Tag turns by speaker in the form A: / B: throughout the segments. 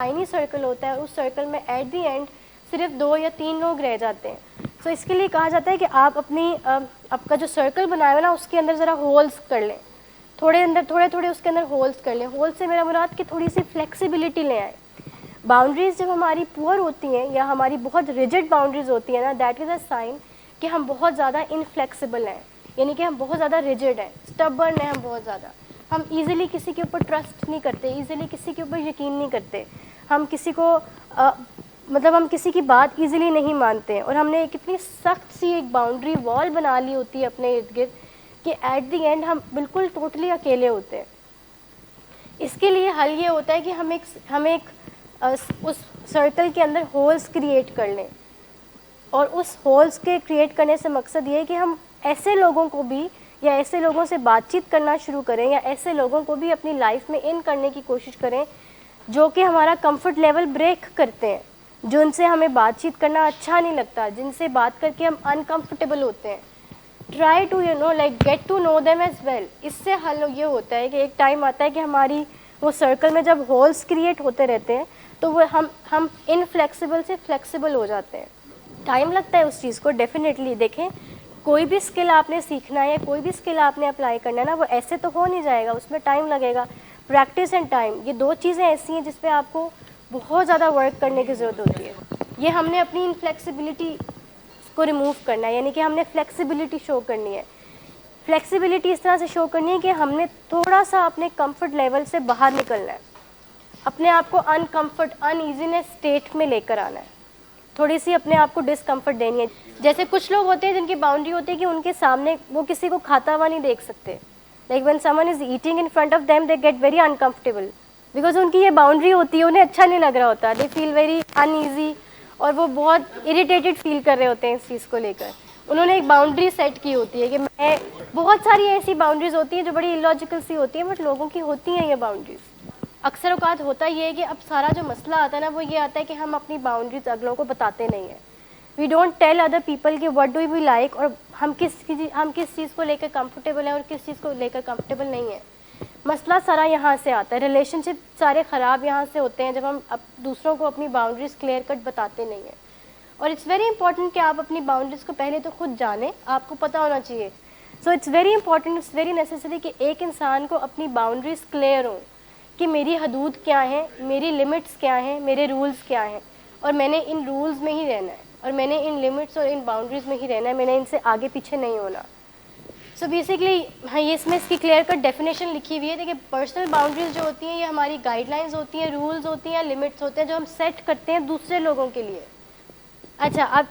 A: Tiny circle ہوتا ہے, اس circle میں ایٹ دی اینڈ صرف 2 یا 3 لوگ رہ جاتے ہیں. سو اس کے لیے کہا جاتا ہے کہ آپ اپنی آپ کا جو سرکل بنایا ہوا نا اس کے اندر ذرا ہولس کر لیں, تھوڑے اس کے اندر ہولس کر لیں. ہول سے میرا مراد کہ تھوڑی سی فلیکسیبلٹی لے آئیں. باؤنڈریز جب ہماری پور ہوتی ہیں یا ہماری بہت ریجڈ باؤنڈریز ہوتی ہیں نا, دیٹ از اے سائن کہ ہم بہت زیادہ انفلیکسیبل ہیں, یعنی کہ ہم بہت زیادہ ریجڈ ہیں, اسٹبرن ہیں ہم بہت زیادہ. ہم ایزیلی کسی کے اوپر ٹرسٹ نہیں کرتے, ایزیلی کسی کے اوپر یقین نہیں کرتے, ہم کسی کو ہم کسی کی بات ایزیلی نہیں مانتے ہیں, اور ہم نے ایک اتنی سخت سی ایک باؤنڈری وال بنا لی ہوتی ہے اپنے ارد گرد کہ ایٹ دی اینڈ ہم بالکل ٹوٹلی اکیلے ہوتے ہیں. اس کے لیے حل یہ ہوتا ہے کہ ہم ایک اس سرکل کے اندر ہولس کریٹ کر لیں, اور اس ہولس کے کریٹ کرنے سے مقصد یہ ہے کہ ہم ایسے لوگوں کو بھی یا ایسے لوگوں سے بات چیت کرنا شروع کریں, یا ایسے لوگوں کو بھی اپنی لائف میں ان کرنے کی کوشش کریں جو کہ ہمارا کمفرٹ لیول بریک کرتے ہیں, جن سے ہمیں بات چیت کرنا اچھا نہیں لگتا, جن سے بات کر کے ہم انکمفرٹیبل ہوتے ہیں. Try to get to know them as well. اس سے حل یہ ہوتا ہے کہ ایک ٹائم آتا ہے کہ ہماری وہ سرکل میں جب ہولس کریٹ ہوتے رہتے ہیں تو وہ ہم انفلیکسیبل سے فلیکسیبل ہو جاتے ہیں. ٹائم لگتا ہے اس چیز کو ڈیفینیٹلی. دیکھیں کوئی بھی اسکل آپ نے سیکھنا ہے یا کوئی بھی اسکل آپ نے اپلائی کرنا ہے نا, وہ ایسے تو ہو نہیں جائے گا, اس میں ٹائم لگے گا. پریکٹس اینڈ ٹائم, یہ 2 چیزیں ایسی ہیں جس پہ آپ کو بہت زیادہ ورک کرنے کی ضرورت ہوتی ہے. یہ ہم نے اپنی انفلیکسیبلٹی کو ریموو کرنا ہے, یعنی کہ ہم نے فلیکسیبلٹی شو کرنی ہے. فلیکسیبلٹی اس طرح سے شو کرنی ہے کہ ہم نے تھوڑا سا اپنے کمفرٹ لیول سے باہر نکلنا ہے, اپنے آپ کو ان ایزینس اسٹیٹ میں لے کر آنا ہے, تھوڑی سی اپنے آپ کو ڈسکمفرٹ دینی ہے. جیسے کچھ لوگ ہوتے ہیں جن کی باؤنڈری ہوتی ہے کہ ان کے سامنے وہ کسی کو کھاتا ہوا نہیں دیکھ سکتے. Like when someone is eating in front of them they get very uncomfortable, because ان کی یہ باؤنڈری ہوتی ہے, انہیں اچھا نہیں لگ رہا ہوتا, دے فیل ویری ان ایزی, اور وہ بہت اریٹیٹڈ فیل کر رہے ہوتے ہیں اس چیز کو لے کر. انہوں نے ایک باؤنڈری سیٹ کی ہوتی ہے کہ میں, بہت ساری ایسی باؤنڈریز ہوتی ہیں جو بڑی اللاجیکل سی ہوتی ہیں, بٹ لوگوں کی ہوتی ہیں یہ باؤنڈریز. اکثر اوقات ہوتا یہ ہے کہ اب سارا جو مسئلہ آتا ہے نا وہ یہ آتا ہے کہ ہم اپنی باؤنڈریز اگلوں کو بتاتے نہیں ہیں. We don't tell other people کہ وٹ ڈو وی لائک, اور ہم کس چیز کو لے کر کمفرٹیبل ہیں اور کس چیز کو لے کر کمفرٹیبل نہیں ہیں. مسئلہ سارا یہاں سے آتا ہے, ریلیشن شپ سارے خراب یہاں سے ہوتے ہیں جب ہم دوسروں کو اپنی باؤنڈریز کلیئر کٹ بتاتے نہیں ہیں. اور اٹس ویری امپورٹنٹ کہ آپ اپنی باؤنڈریز کو پہلے تو خود جانیں, آپ کو پتہ ہونا چاہیے. So it's very important, it's very necessary کہ ایک انسان کو اپنی باؤنڈریز کلیئر ہوں کہ میری حدود کیا ہیں, میری لمٹس کیا ہیں, میرے رولز کیا ہیں, اور میں نے ان رولز میں ہی رہنا ہے, اور میں نے ان لمٹس اور ان باؤنڈریز میں ہی رہنا ہے, میں نے ان سے آگے پیچھے نہیں ہونا. سو بیسکلی ہاں یہ اس میں اس کی کلیئر کٹ ڈیفینیشن لکھی ہوئی ہے. دیکھیے پرسنل باؤنڈریز جو ہوتی ہیں یہ ہماری گائیڈ لائنز ہوتی ہیں, رولز ہوتی ہیں, لمٹس ہوتے ہیں جو ہم سیٹ کرتے ہیں دوسرے لوگوں کے لیے. اچھا, اب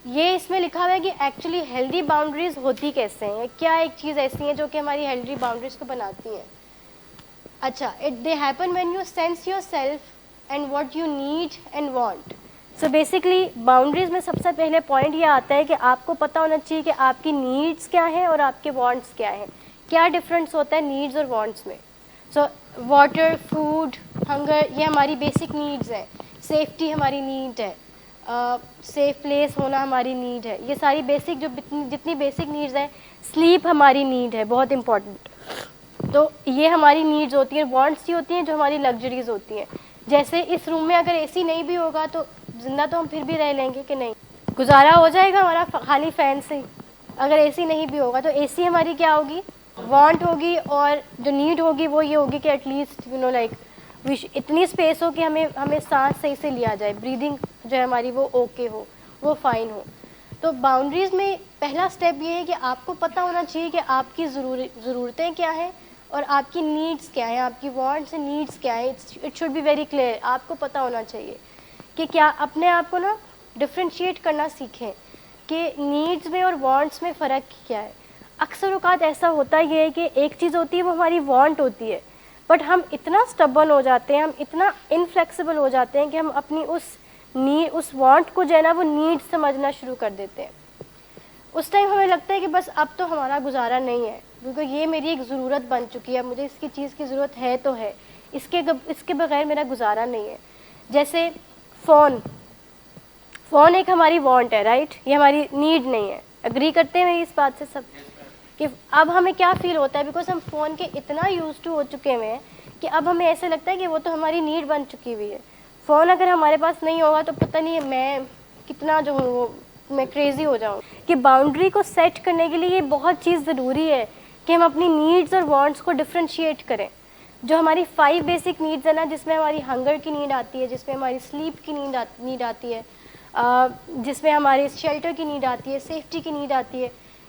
A: یہ اس میں لکھا ہوا ہے کہ ایکچولی ہیلدی باؤنڈریز ہوتی کیسے ہیں, کیا ایک چیز ایسی ہیں جو کہ ہماری ہیلدی باؤنڈریز کو بناتی ہیں. اچھا, they happen when you sense your self and what you need and want. So basically boundaries میں سب سے پہلے پوائنٹ یہ آتا ہے کہ آپ کو پتہ ہونا چاہیے کہ آپ کی نیڈس کیا ہیں اور آپ کے وانٹس کیا ہیں. کیا ڈفرینس ہوتا ہے نیڈز اور وانٹس میں. سو واٹر, فوڈ, ہنگر, یہ ہماری بیسک نیڈز ہیں. سیفٹی ہماری نیڈ ہے, سیف پلیس ہونا ہماری نیڈ ہے. یہ ساری بیسک جتنی بیسک نیڈز ہیں. سلیپ ہماری نیڈ ہے, بہت امپورٹنٹ. تو یہ ہماری نیڈز ہوتی ہیں. وانٹس یہ ہوتی ہیں جو ہماری لگژریز ہوتی ہیں. جیسے اس روم میں اگر اے سی نہیں بھی ہوگا تو زندہ تو ہم پھر بھی رہ لیں گے کہ نہیں, گزارا ہو جائے گا ہمارا خالی فین سے. اگر اے سی نہیں بھی ہوگا تو اے سی ہماری کیا ہوگی, وانٹ ہوگی, اور جو نیڈ ہوگی وہ یہ ہوگی کہ ایٹ لیسٹ لائک اتنی اسپیس ہو کہ ہمیں سانس صحیح سے لیا جائے, بریدنگ جو ہے ہماری وہ اوکے ہو, وہ فائن ہو. تو باؤنڈریز میں پہلا اسٹیپ یہ ہے کہ آپ کو پتہ ہونا چاہیے کہ آپ کی ضرورتیں کیا ہیں اور آپ کی نیڈس کیا ہیں, آپ کی وانٹس اینڈ نیڈس کیا ہیں. It should be very clear. آپ کو پتہ ہونا چاہیے کہ کیا اپنے آپ کو نا ڈفرینشیٹ کرنا سیکھیں کہ نیڈس میں اور وانٹس میں فرق کیا ہے. اکثر اوقات ایسا ہوتا یہ ہے کہ ایک چیز ہوتی ہے وہ ہماری وانٹ ہوتی ہے, بٹ ہم اتنا اسٹبن ہو جاتے ہیں, ہم اتنا انفلیکسیبل ہو جاتے ہیں کہ ہم اپنی اس وانٹ کو جو ہے نا وہ نیڈ سمجھنا شروع کر دیتے ہیں. اس ٹائم ہمیں لگتا ہے کہ بس اب تو ہمارا گزارا نہیں ہے کیونکہ یہ میری ایک ضرورت بن چکی ہے, مجھے اس کی چیز کی ضرورت ہے تو ہے, اس کے بغیر میرا گزارا نہیں ہے. جیسے فون ایک ہماری وانٹ ہے, رائٹ, یہ ہماری نیڈ نہیں ہے. اگری کرتے ہیں میری اس بات سے سب کہ اب ہمیں کیا فیل ہوتا ہے, بیکاز ہم فون کے اتنا یوز ٹو ہو چکے ہوئے ہیں کہ اب ہمیں ایسے لگتا ہے کہ وہ تو ہماری نیڈ بن چکی ہوئی ہے. فون اگر ہمارے پاس نہیں ہوگا تو پتہ نہیں میں کتنا جو ہوں وہ میں کریزی ہو جاؤں. کہ باؤنڈری کو سیٹ کرنے کے لیے یہ بہت چیز ضروری ہے کہ ہم اپنی نیڈز اور وانٹس کو ڈفرینشیٹ کریں. جو ہماری 5 بیسک نیڈز ہیں نا, جس میں ہماری ہنگر کی نیڈ آتی ہے, جس میں ہماری سلیپ کی نیڈ آتی ہے, جس میں ہماری شیلٹر کی نیڈ آتی ہے, سیفٹی کی نیڈ آتی ہے,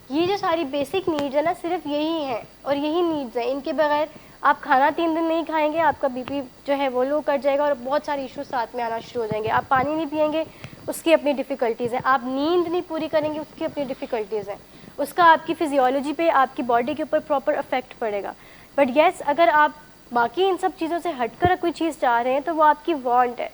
A: یہ جو ساری بیسک نیڈز ہیں نا صرف یہی ہیں اور یہی نیڈز ہیں. ان کے بغیر آپ کھانا 3 دن نہیں کھائیں گے, آپ کا بی پی جو ہے وہ لو کر جائے گا اور بہت سارے ایشوز ساتھ میں آنا شروع ہو جائیں گے. آپ پانی نہیں پئیں گے, اس کی اپنی ڈیفیکلٹیز ہیں. آپ نیند نہیں پوری کریں گے, اس کی اپنی ڈیفیکلٹیز ہیں. اس کا آپ کی فزیولوجی پہ, آپ کی باڈی کے اوپر پراپر افیکٹ پڑے گا. بٹ یس, اگر آپ باقی ان سب چیزوں سے ہٹ کر کوئی چیز چاہ رہے ہیں تو وہ آپ کی وانٹ ہے,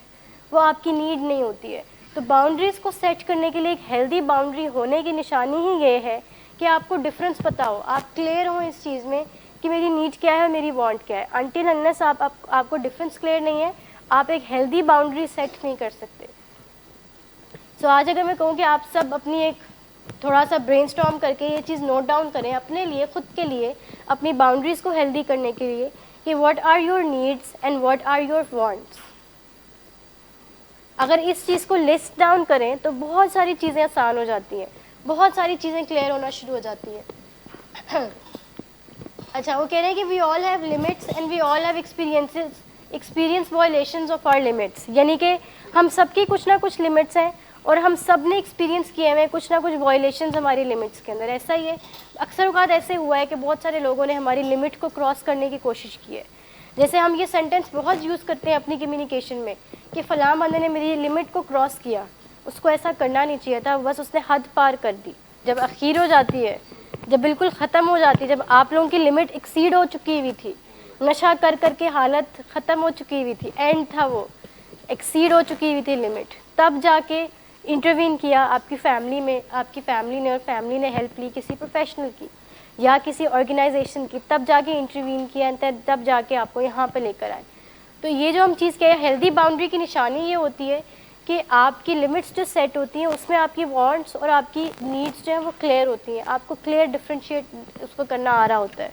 A: وہ آپ کی نیڈ نہیں ہوتی ہے. تو باؤنڈریز کو سیٹ کرنے کے لیے ایک ہیلدی باؤنڈری ہونے کی نشانی ہی یہ ہے کہ آپ کو ڈفرینس پتہ ہو, آپ کلیئر ہوں اس چیز میں کہ میری نیڈ کیا ہے اور میری وانٹ کیا ہے. انٹل انلیس آپ کو ڈفرینس کلیئر نہیں ہے, آپ ایک ہیلدی باؤنڈری سیٹ نہیں کر سکتے. سو آج اگر میں کہوں کہ آپ سب اپنی ایک تھوڑا سا برین اسٹارم کر کے یہ چیز نوٹ ڈاؤن کریں اپنے لیے, خود کے لیے, اپنی باؤنڈریز کو ہیلدی کرنے کے لیے, کہ what are your needs and what are your wants. اگر اس چیز کو لسٹ ڈاؤن کریں تو بہت ساری چیزیں آسان ہو جاتی ہیں, بہت ساری چیزیں کلیئر ہونا شروع ہو جاتی ہیں. اچھا, وہ کہہ رہے ہیں کہ we all have limits and we all have experience violations of our limits. یعنی کہ ہم سب کی کچھ نہ کچھ لمٹس ہیں اور ہم سب نے ایکسپیرینس کیے ہوئے ہیں کچھ نہ کچھ وائلیشنز ہماری لمٹس کے اندر. ایسا ہی ہے, اکثر اوقات ایسے ہوا ہے کہ بہت سارے لوگوں نے ہماری لمٹ کو کراس کرنے کی کوشش کی ہے. جیسے ہم یہ سینٹینس بہت یوز کرتے ہیں اپنی کمیونیکیشن میں کہ فلاں بندے نے میری لمٹ کو کراس کیا, اس کو ایسا کرنا نہیں چاہیے تھا, بس اس نے حد پار کر دی. جب اخیر ہو جاتی ہے, جب بالکل ختم ہو جاتی ہے, جب آپ لوگوں کی لمٹ ایکسیڈ ہو چکی ہوئی تھی, نشہ کر کر کے حالت ختم ہو چکی ہوئی تھی, اینڈ تھا وہ, ایکسیڈ ہو چکی ہوئی تھی لمٹ, تب جا کے انٹروین کیا آپ کی فیملی میں, آپ کی فیملی نے, اور فیملی نے ہیلپ لی کسی پروفیشنل کی یا کسی آرگنائزیشن کی, تب جا کے انٹروین کیا, تب جا کے آپ کو یہاں پہ لے کر آئے. تو یہ جو ہم چیز کہہ رہے ہیں, ہیلدی باؤنڈری کی نشانی یہ ہوتی ہے کہ آپ کی لمٹس جو سیٹ ہوتی ہیں اس میں آپ کی وانٹس اور آپ کی نیڈس جو ہیں وہ کلیئر ہوتی ہیں, آپ کو کلیئر ڈفرینشیٹ اس کو کرنا آ رہا ہوتا ہے.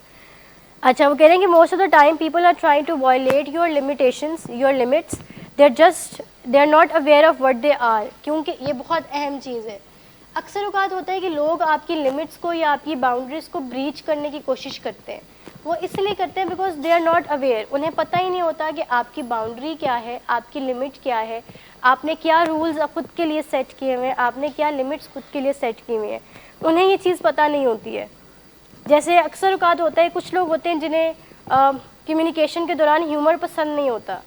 A: اچھا, وہ کہہ رہے ہیں کہ most of the time people are trying to violate your limitations, your limits, they are not aware of what they are. کیونکہ یہ بہت اہم چیز ہے. اکثر اوقات ہوتا ہے کہ لوگ آپ کی لمٹس کو یا آپ کی باؤنڈریز کو بریچ کرنے کی کوشش کرتے ہیں. وہ اس لیے کرتے ہیں because they are not aware, انہیں پتہ ہی نہیں ہوتا کہ آپ کی باؤنڈری کیا ہے, آپ کی لمٹ کیا ہے, آپ نے کیا رولز خود کے لیے سیٹ کیے ہوئے ہیں, آپ نے کیا لمٹس خود کے لیے سیٹ کی ہوئی ہیں. انہیں یہ چیز پتہ نہیں ہوتی ہے. جیسے اکثر اوقات ہوتا ہے کچھ لوگ ہوتے ہیں جنہیں کمیونیکیشن کے دوران ہیومر پسند نہیں ہوتا,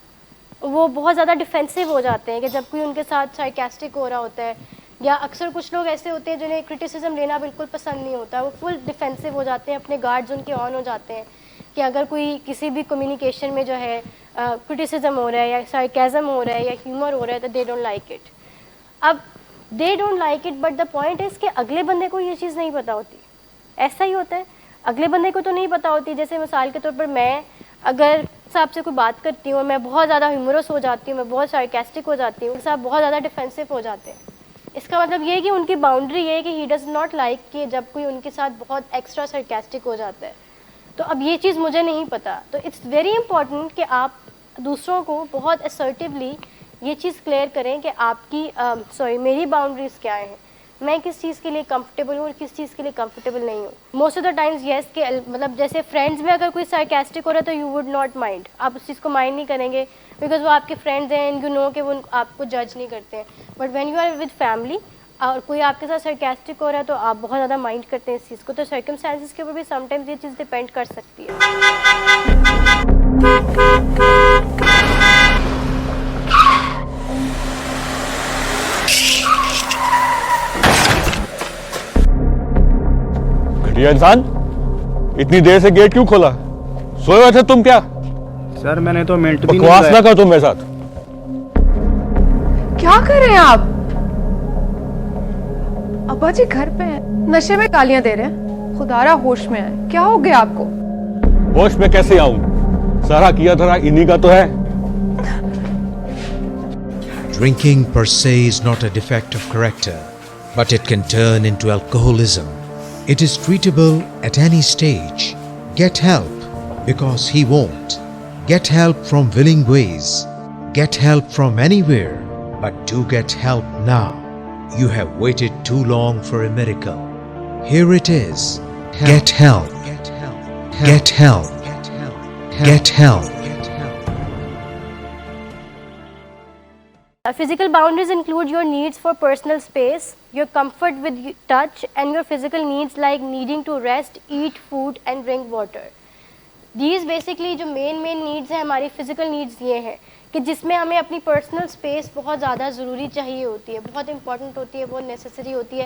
A: وہ بہت زیادہ ڈیفینسو ہو جاتے ہیں کہ جب کوئی ان کے ساتھ سارکاسٹک ہو رہا ہوتا ہے. یا اکثر کچھ لوگ ایسے ہوتے ہیں جنہیں کرٹیسزم لینا بالکل پسند نہیں ہوتا, وہ فل ڈیفینسو ہو جاتے ہیں, اپنے گارڈز ان کے آن ہو جاتے ہیں کہ اگر کوئی کسی بھی کمیونیکیشن میں جو ہے کرٹیسزم ہو رہا ہے یا سارکیزم ہو رہا ہے یا ہیومر ہو رہا ہے تو دے ڈونٹ لائک اٹ. اب they don't like it, but the point is کہ اگلے بندے کو یہ چیز نہیں پتہ ہوتی. ایسا ہی ہوتا ہے, اگلے بندے کو تو نہیں پتہ ہوتی. جیسے مثال کے طور پر میں اگر صاحب سے کوئی بات کرتی ہوں, میں بہت زیادہ ہیومرس ہو جاتی ہوں, میں بہت سارکاسٹک ہو جاتی ہوں, صاحب بہت زیادہ ڈیفینسو ہو جاتے ہیں. اس کا مطلب یہ ہے کہ ان کی باؤنڈری یہ ہے کہ ہی ڈز ناٹ لائک کہ جب کوئی ان کے ساتھ بہت ایکسٹرا سارکاسٹک ہو جاتا ہے. تو اب یہ چیز مجھے نہیں پتہ. تو اٹس ویری امپورٹنٹ کہ آپ دوسروں کو بہت اسرٹیولی یہ چیز کلیئر کریں کہ آپ کی میری باؤنڈریز کیا ہیں, میں کس چیز کے لیے کمفرٹیبل ہوں اور کس چیز کے لیے کمفرٹیبل نہیں ہوں. موسٹ آف دا ٹائمز یس کہ مطلب جیسے فرینڈس میں اگر کوئی سارکاسٹک ہو رہا ہے تو یو وڈ ناٹ مائنڈ, آپ اس چیز کو مائنڈ نہیں کریں گے بیکاز وہ آپ کے فرینڈز ہیں اینڈ یو نو کہ وہ آپ کو جج نہیں کرتے ہیں. But when you are with family اور کوئی آپ کے ساتھ سارکاسٹک ہو رہا ہے تو آپ بہت زیادہ مائنڈ کرتے ہیں اس چیز کو. تو سرکمسٹانسز کے اوپر بھی سم ٹائمز یہ چیز ڈپینڈ کر سکتی ہے.
B: گھٹیا انسان, اتنی دیر سے گیٹ کیوں کھولا؟ سوئے ہوئے تھے تم کیا؟
C: سر میں نے تو منٹ بھی
B: بکواس نہ کر تم میرے ساتھ.
D: کیا کر رہے ہیں آپ؟ ابا جی گھر پہ ہیں, نشے میں گالیاں دے رہے ہیں. خدا را ہوش میں آئے, کیا ہو گیا آپ کو؟
B: ہوش میں کیسے آؤں؟ سارا کیا دھرا انہی کا تو ہے.
E: Drinking per se is not a defect of character, but it can turn into alcoholism. It is treatable at any stage. Get help, because he won't. Get help from Willing Ways. Get help from anywhere, but do get help now. You have waited too long for a miracle. Here it is. Get help. Get help. Get help. Get help.
A: Physical boundaries include your needs for personal space, your comfort with touch, and your physical needs like needing to rest, eat food, and drink water. These basically جو main needs ہیں ہماری physical needs یہ ہیں کہ جس میں ہمیں اپنی personal space بہت زیادہ ضروری چاہیے ہوتی ہے, بہت important ہوتی ہے, بہت necessary ہوتی ہے,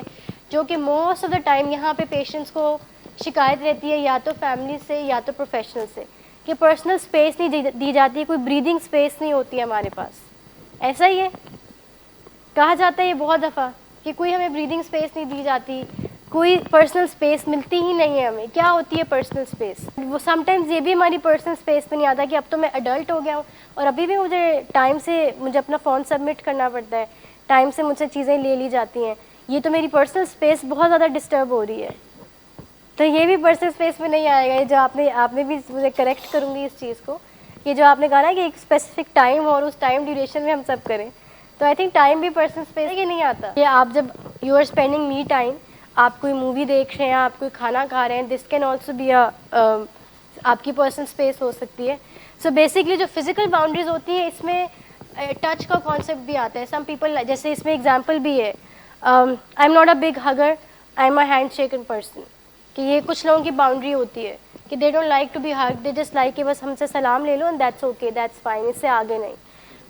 A: جو کہ most of the time یہاں پہ پیشنٹس کو شکایت رہتی ہے یا تو فیملی سے یا تو پروفیشنل سے کہ پرسنل اسپیس نہیں دی جاتی, کوئی بریدنگ اسپیس نہیں ہوتی ہے ہمارے پاس. ایسا ہی ہے, کہا جاتا ہے یہ بہت دفعہ کہ کوئی ہمیں بریدنگ اسپیس نہیں دی جاتی, کوئی پرسنل اسپیس ملتی ہی نہیں ہے ہمیں. کیا ہوتی ہے پرسنل اسپیس؟ وہ سم ٹائمز یہ بھی ہماری پرسنل اسپیس میں نہیں آتا کہ اب تو میں ایڈلٹ ہو گیا ہوں اور ابھی بھی مجھے ٹائم سے مجھے اپنا فون سبمٹ کرنا پڑتا ہے, ٹائم سے مجھ سے چیزیں لے لی جاتی ہیں, یہ تو میری پرسنل اسپیس بہت زیادہ ڈسٹرب ہو رہی ہے. تو یہ بھی پرسنل اسپیس میں نہیں آئے گا. یہ جو آپ نے بھی مجھے کریکٹ کروں گی اس چیز کو, یہ جو آپ نے کہا نا کہ ایک اسپیسیفک ٹائم اور اس ٹائم ڈیوریشن میں ہم سب کریں, تو آئی تھنک ٹائم بھی پرسنل اسپیس یہ نہیں آتا. یہ آپ جب you are spending me time, آپ کوئی مووی دیکھ رہے ہیں, آپ کوئی کھانا کھا رہے ہیں, دس کین آلسو بی آپ کی پرسنل اسپیس ہو سکتی ہے. سو بیسکلی جو فزیکل باؤنڈریز ہوتی ہیں اس میں ٹچ کا کانسیپٹ بھی آتا ہے. سم پیپل جیسے اس میں ایگزامپل بھی ہے, I'm not a big hugger, I'm a hand shaking person, کہ یہ کچھ لوگوں کی باؤنڈری ہوتی ہے کہ they don't like to be hug, they just like کہ بس ہم سے سلام لے لو and that's okay, that's fine, اس سے آگے نہیں.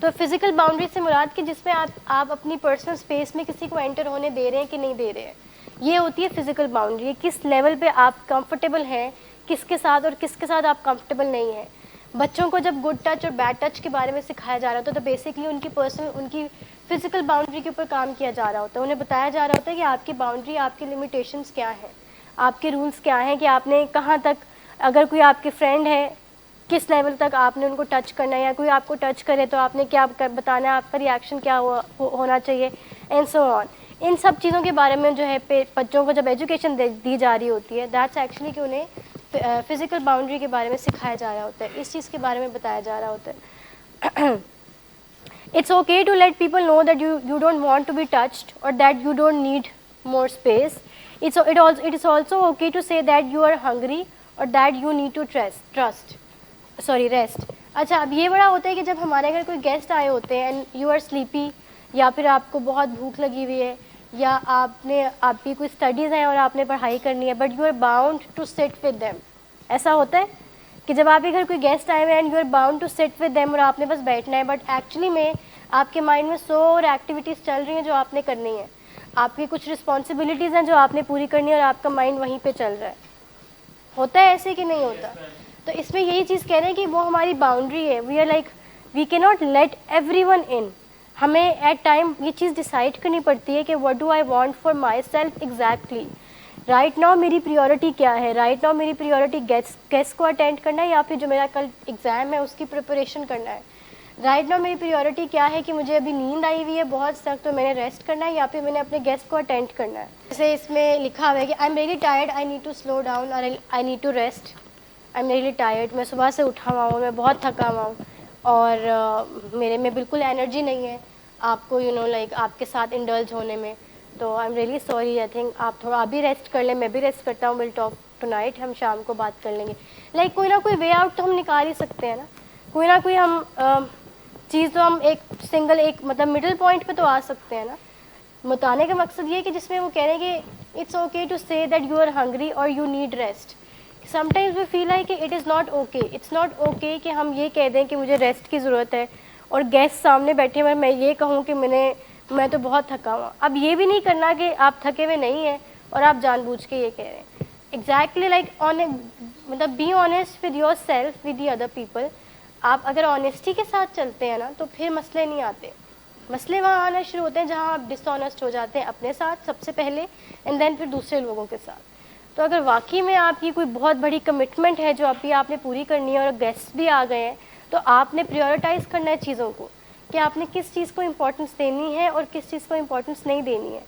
A: تو فزیکل باؤنڈری سے مراد کہ جس میں آپ اپنی پرسنل اسپیس میں کسی کو انٹر ہونے دے رہے ہیں کہ نہیں دے رہے ہیں, یہ ہوتی ہے فزیکل باؤنڈری. کس لیول پہ آپ کمفرٹیبل ہیں کس کے ساتھ اور کس کے ساتھ آپ کمفرٹیبل نہیں ہیں. بچوں کو جب گڈ ٹچ اور بیڈ ٹچ کے بارے میں سکھایا جا رہا ہوتا ہے تو بیسکلی ان کی فزیکل باؤنڈری کے اوپر کام کیا جا رہا ہوتا ہے. انہیں بتایا جا رہا ہوتا ہے کہ آپ کی باؤنڈری, آپ کی لمیٹیشنس کیا ہیں, آپ کے رولس کیا ہیں, کہ آپ نے کہاں تک, اگر کوئی آپ کے فرینڈ ہے کس لیول تک آپ نے ان کو ٹچ کرنا ہے, یا کوئی آپ کو ٹچ کرے تو آپ نے کیا بتانا ہے, آپ کا ریئیکشن کیا ہونا چاہیے, اینڈ سو آن. ان سب چیزوں کے بارے میں جو ہے بچوں کو جب ایجوکیشن دی جا رہی ہوتی ہے, دیٹس ایکچولی کہ انہیں فزیکل باؤنڈری کے بارے میں سکھایا جا رہا ہوتا ہے, اس چیز کے بارے میں بتایا جا رہا ہوتا ہے. It's okay to let people know that you don't want to be touched اور that you don't need more space. It is also okay to say that you are hungry or that you need to rest. اچھا, اب یہ بڑا ہوتا ہے کہ جب ہمارے گھر کوئی گیسٹ آئے ہوتے ہیں اینڈ یو آر سلیپی, یا پھر آپ کو بہت بھوک لگی ہوئی ہے, یا آپ کی کوئی اسٹڈیز ہیں اور آپ نے پڑھائی کرنی ہے, but you are bound to sit with them. ایسا ہوتا ہے کہ جب آپ کے گھر کوئی گیسٹ آئے ہوئے ہیں and you are bound to sit with them, اور آپ نے بس بیٹھنا ہے, بٹ ایکچولی میں آپ کے مائنڈ میں 100 اور ایکٹیویٹیز چل رہی ہیں جو آپ نے کرنی ہے, آپ کی کچھ رسپانسبلٹیز ہیں جو آپ نے پوری کرنی ہے اور آپ کا مائنڈ وہیں پہ چل رہا ہے. ہوتا ہے ایسے کہ نہیں ہوتا؟ تو اس میں یہی چیز کہہ رہے ہیں کہ وہ ہماری باؤنڈری ہے. وی آر لائک وی کی ناٹ لیٹ ایوری ون ان. ہمیں ایٹ ٹائم یہ چیز ڈیسائڈ کرنی پڑتی ہے کہ what do I want for my self exactly. Right now میری پریورٹی کیا ہے؟ رائٹ ناؤ میری پریورٹی گیسٹ کو اٹینڈ کرنا ہے یا پھر جو میرا کل ایگزام ہے اس کی پریپریشن کرنا ہے. رائٹ ناؤ میری پریورٹی کیا ہے کہ مجھے ابھی نیند آئی ہوئی ہے بہت سخت تو میں نے ریسٹ کرنا ہے, یا پھر میں نے اپنے گیسٹ کو اٹینڈ کرنا ہے. جیسے اس میں لکھا ہوا ہے کہ I'm really tired, I need to slow down اور I need to rest. I'm really tired, میں صبح سے اٹھا ہوا ہوں, میں بہت تھکا ہوا ہوں اور میرے میں بالکل انرجی نہیں ہے آپ کو لائک آپ کے ساتھ انڈلج ہونے میں. تو I am really sorry, I think آپ تھوڑا ابھی ریسٹ کر لیں, میں بھی ریسٹ کرتا ہوں, ول ٹاک ٹو نائٹ, ہم شام کو بات کر لیں گے. لائک کوئی نہ کوئی وے آؤٹ تو ہم نکال ہی سکتے ہیں نا, کوئی نہ کوئی ہم چیز تو ہم ایک سنگل ایک مطلب مڈل پوائنٹ پہ تو آ سکتے ہیں نا. بتانے کا مقصد یہ ہے کہ جس میں وہ کہہ رہے ہیں کہ it's okay to say that you are hungry اور you need rest. Sometimes we feel like کہ it is not okay, it's not okay کہ ہم یہ کہہ دیں کہ مجھے ریسٹ کی ضرورت ہے اور گیسٹ سامنے بیٹھے ہوئے میں یہ کہوں کہ میں تو بہت تھکا ہوا. اب یہ بھی نہیں کرنا کہ آپ تھکے ہوئے نہیں ہیں اور آپ جان بوجھ کے یہ کہہ رہے ہیں. ایگزیکٹلی لائک مطلب be honest with yourself with the other people. آپ اگر آنیسٹی کے ساتھ چلتے ہیں نا تو پھر مسئلے نہیں آتے. مسئلے وہاں آنا شروع ہوتے ہیں جہاں آپ ڈس آنیسٹ ہو جاتے ہیں اپنے ساتھ سب سے پہلے, اینڈ دین پھر دوسرے لوگوں کے ساتھ. تو اگر واقعی میں آپ کی کوئی بہت بڑی کمٹمنٹ ہے جو آپ نے پوری کرنی ہے اور گیسٹ بھی آ گئے ہیں, تو آپ نے پریورٹائز کرنا ہے چیزوں کو کہ آپ نے کس چیز کو امپورٹنس دینی ہے اور کس چیز کو امپورٹنس نہیں دینی ہے.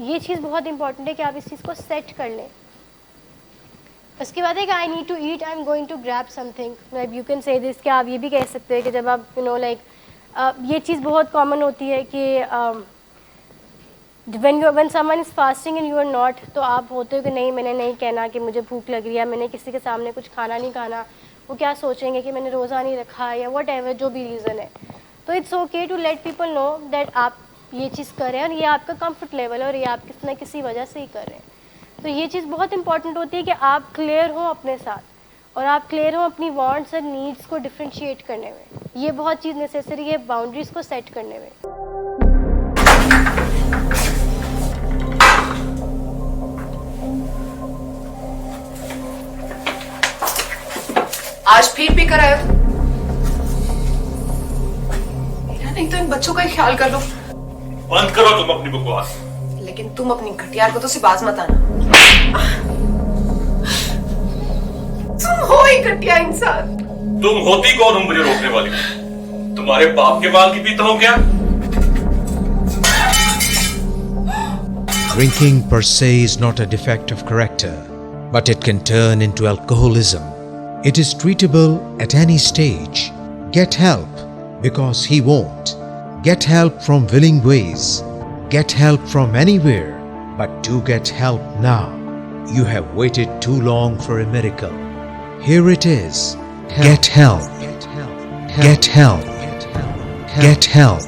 A: یہ چیز بہت امپورٹنٹ ہے کہ آپ اس چیز کو سیٹ کر لیں. اس کے بعد ہے کہ I need to eat, I'm going to grab something. You can say this, کہ آپ یہ بھی کہہ سکتے ہیں کہ جب آپ لائک یہ چیز بہت کامن ہوتی ہے کہ when someone is fasting and you are not, تو آپ ہوتے ہو کہ نہیں میں نے نہیں کہنا کہ مجھے بھوک لگ رہی ہے, میں نے کسی کے سامنے کچھ کھانا نہیں کھانا, وہ کیا سوچیں گے کہ میں نے روزہ نہیں رکھا یا وٹ ایور جو بھی ریزن ہے. تو it's okay to let people know that آپ یہ چیز کر رہے ہیں اور یہ آپ کا کمفرٹ لیول ہے اور یہ آپ کسی نہ کسی وجہ سے ہی کر رہے ہیں. تو یہ چیز بہت امپورٹنٹ ہوتی ہے کہ آپ کلیئر ہوں اپنے ساتھ اور آپ کلیئر ہوں اپنی وانٹس اور نیڈس کو ڈفرینشیٹ کرنے میں. یہ بہت چیز نیسیسری ہے باؤنڈریز کو سیٹ کرنے میں.
D: آج پھر بھی کرایا نہیں تو ان بچوں کا ہی خیال کر لو.
B: بند کرو تم اپنی بکواس.
D: لیکن تم اپنی گھٹیا کو تو سے باز مت آنا. تم ہو ہی گھٹیا انسان.
B: تم ہوتی کون ہو مجھے روکنے والی؟ تمہارے باپ کے بال کی پیتا ہوں کیا؟
E: Drinking per se is not a defect of character, but it can turn into alcoholism. It is treatable at any stage. Get help, because he won't. Get help from willing ways. Get help from anywhere, but do get help now. You have waited too long for a miracle. Here it is. Get help. Get help. Get help.